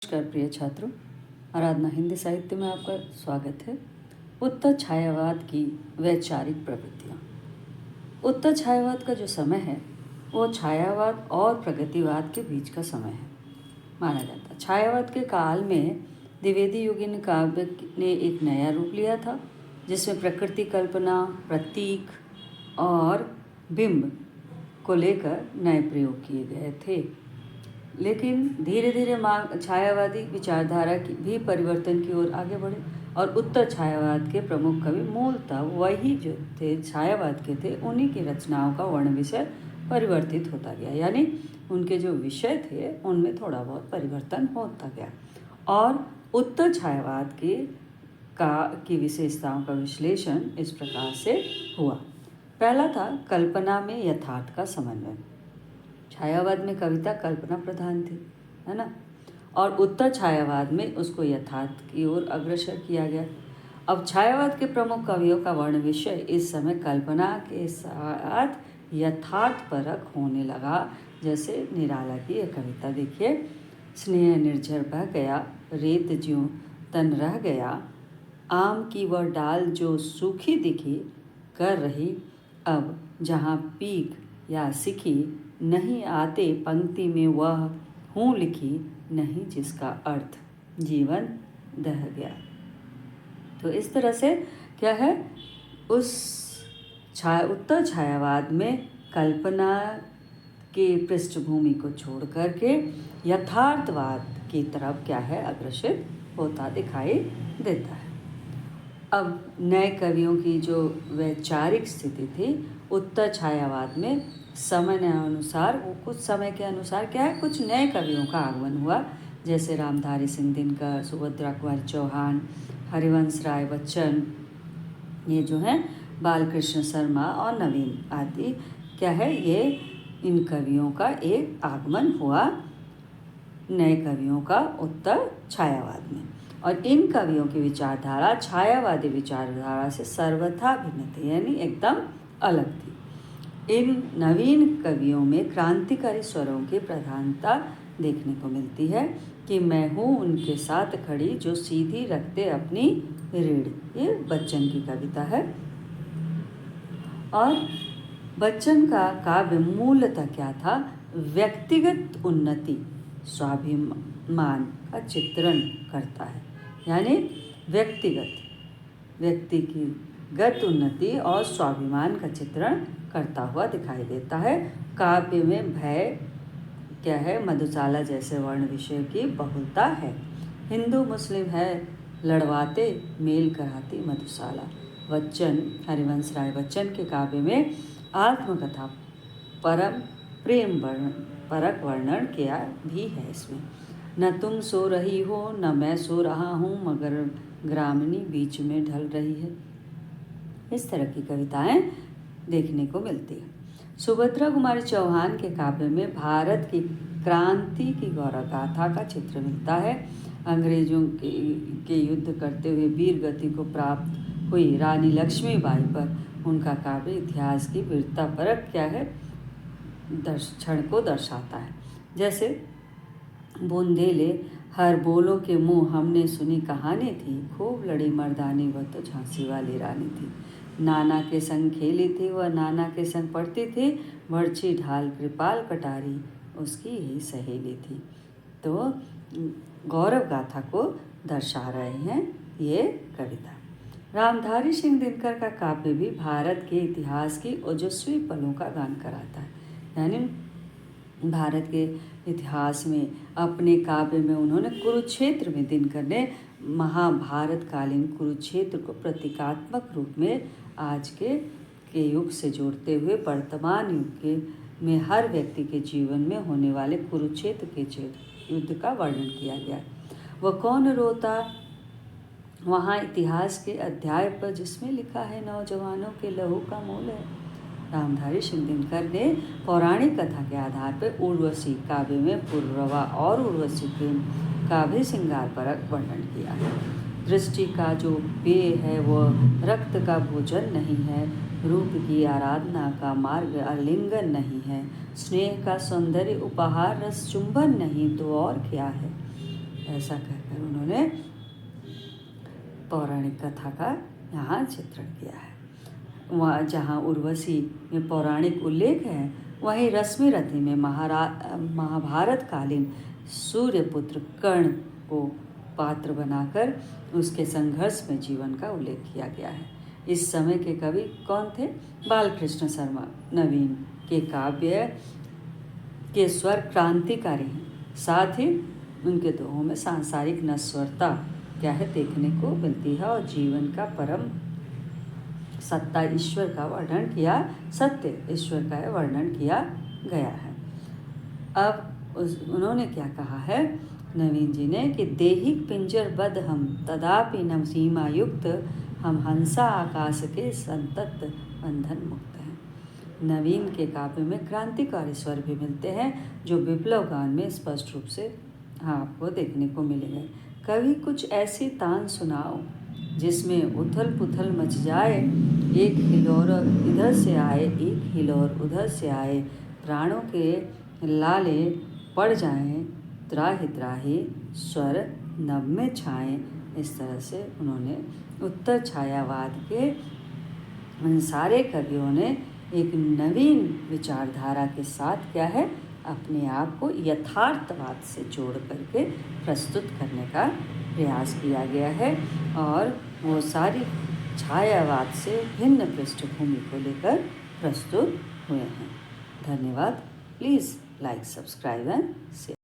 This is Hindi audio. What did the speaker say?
नमस्कार प्रिय छात्रों, आराधना हिंदी साहित्य में आपका स्वागत है। उत्तर छायावाद की वैचारिक प्रवृत्तियाँ। उत्तर छायावाद का जो समय है वो छायावाद और प्रगतिवाद के बीच का समय है माना जाता है। छायावाद के काल में द्विवेदी युगीन काव्य ने एक नया रूप लिया था, जिसमें प्रकृति कल्पना, प्रतीक और बिंब को लेकर नए प्रयोग किए गए थे। लेकिन धीरे धीरे छायावादी विचारधारा की भी परिवर्तन की ओर आगे बढ़े और उत्तर छायावाद के प्रमुख कवि मूलतः वही जो थे छायावाद के थे, उन्हीं की रचनाओं का वर्ण विषय परिवर्तित होता गया, यानी उनके जो विषय थे उनमें थोड़ा बहुत परिवर्तन होता गया। और उत्तर छायावाद की विशेषताओं का विश्लेषण इस प्रकार से हुआ। पहला था कल्पना में यथार्थ का समन्वय। छायावाद में कविता कल्पना प्रधान थी, है ना, और उत्तर छायावाद में उसको यथार्थ की ओर अग्रसर किया गया। अब छायावाद के प्रमुख कवियों का वर्ण विषय इस समय कल्पना के साथ यथार्थ परक होने लगा। जैसे निराला की यह कविता देखिए, स्नेह निर्झर बह गया, रेत ज्यों तन रह गया, आम की वह डाल जो सूखी दिखी, कर रही अब जहाँ पीक या सिखी, नहीं आते पंक्ति में वह हूँ लिखी, नहीं जिसका अर्थ जीवन दह गया। तो इस तरह से क्या है, उस उत्तर छायावाद में कल्पना के पृष्ठभूमि को छोड़ करके यथार्थवाद की तरफ क्या है अग्रसित होता दिखाई देता है। अब नए कवियों की जो वैचारिक स्थिति थी उत्तर छायावाद में, समय अनुसार वो कुछ समय के अनुसार क्या है, कुछ नए कवियों का आगमन हुआ। जैसे रामधारी सिंह दिनकर, सुभद्रा कुमारी चौहान, हरिवंश राय बच्चन, ये जो हैं बालकृष्ण शर्मा और नवीन आदि क्या है, ये इन कवियों का एक आगमन हुआ नए कवियों का उत्तर छायावाद में। और इन कवियों की विचारधारा छायावादी विचारधारा से सर्वथा भिन्न थी, यानी एकदम अलग थी। इन नवीन कवियों में क्रांतिकारी स्वरों की प्रधानता देखने को मिलती है कि मैं हूँ उनके साथ खड़ी जो सीधी रखते अपनी रीढ़। ये बच्चन की कविता है। और बच्चन का काव्य मूलतः क्या था, व्यक्तिगत उन्नति, स्वाभिमान का चित्रण करता है, यानी व्यक्ति की गत उन्नति और स्वाभिमान का चित्रण करता हुआ दिखाई देता है। काव्य में भय क्या है, मधुशाला जैसे वर्ण विषय की बहुलता है। हिंदू मुस्लिम है लड़वाते, मेल कराती मधुशाला। बच्चन, हरिवंश राय बच्चन के काव्य में आत्मकथा, परम प्रेम परक वर्णन किया भी है। इसमें न तुम सो रही हो न मैं सो रहा हूँ, मगर ग्रामिणी बीच में ढल रही है। इस तरह की कविताएं देखने को मिलती है। सुभद्रा कुमारी चौहान के काव्य में भारत की क्रांति की गौरव गाथा का चित्र मिलता है। अंग्रेजों के युद्ध करते हुए वीर गति को प्राप्त हुई रानी लक्ष्मीबाई पर उनका काव्य इतिहास की वीरता परक क्या है, क्षण को दर्शाता है। जैसे बुंदेले हर बोलों के मुँह हमने सुनी कहानी थी, खूब लड़ी मर्दानी वह तो झांसी वाली रानी थी। नाना के संग खेली थी वह नाना के संग पढ़ती थी, बर्छी ढाल कृपाल कटारी उसकी ही सहेली थी। तो गौरव गाथा को दर्शा रहे हैं ये कविता। रामधारी सिंह दिनकर का काव्य भी भारत के इतिहास की ओजस्वी पलों का गान कराता है, यानी भारत के इतिहास में अपने काव्य में उन्होंने कुरुक्षेत्र में दिनकर ने महाभारत कालीन कुरुक्षेत्र को प्रतीकात्मक रूप में आज के युग से जोड़ते हुए वर्तमान युग में हर व्यक्ति के जीवन में होने वाले कुरुक्षेत्र के युद्ध का वर्णन किया गया। वह कौन रोता वहाँ इतिहास के अध्याय पर जिसमें लिखा है नौजवानों के लहू का मोल है। रामधारी सिंह दिनकर ने पौराणिक कथा के आधार पर उर्वशी काव्य में पुररवा और उर्वशी प्रेम का भी श्रृंगार परक वर्णन किया है। दृष्टि का जो पेय है वह रक्त का भोजन नहीं है, रूप की आराधना का मार्ग आलिंगन नहीं है, स्नेह का सौंदर्य उपहार रस चुंबन नहीं तो और क्या है। ऐसा कहकर उन्होंने पौराणिक कथा का यहाँ चित्रण किया है। वहाँ जहाँ उर्वशी में पौराणिक उल्लेख है, वहीं रश्मिरथी में महाभारत कालीन सूर्यपुत्र कर्ण को पात्र बनाकर उसके संघर्ष में जीवन का उल्लेख किया गया है। इस समय के कवि कौन थे? बालकृष्ण शर्मा नवीन के काव्य के स्वर क्रांतिकारी हैं। साथ ही उनके दोहों में सांसारिक नश्वरता क्या है देखने को मिलती है और जीवन का परम सत्ता ईश्वर का वर्णन किया, सत्य ईश्वर का वर्णन किया गया है। अब उन्होंने क्या कहा है नवीन जी ने कि देहिक पिंजर बद हम तदापि न सीमा युक्त, हम हंसा आकाश के संतत बंधन मुक्त हैं। नवीन के काव्य में क्रांतिकारी स्वर भी मिलते हैं जो विप्लव गान में स्पष्ट रूप से आपको देखने को मिलेंगे। कभी कुछ ऐसी तान सुनाओ जिसमें उथल पुथल मच जाए, एक हिलोर इधर से आए एक हिलोर उधर से आए, प्राणों के लाले पड़ जाएं, त्राहि त्राहि स्वर नभ में छाएं। इस तरह से उन्होंने उत्तर छायावाद के उन सारे कवियों ने एक नवीन विचारधारा के साथ क्या है अपने आप को यथार्थवाद से जोड़ करके प्रस्तुत करने का प्रयास किया गया है और वो सारी छायावाद से भिन्न पृष्ठभूमि को लेकर प्रस्तुत हुए हैं। धन्यवाद। Please like, subscribe and share.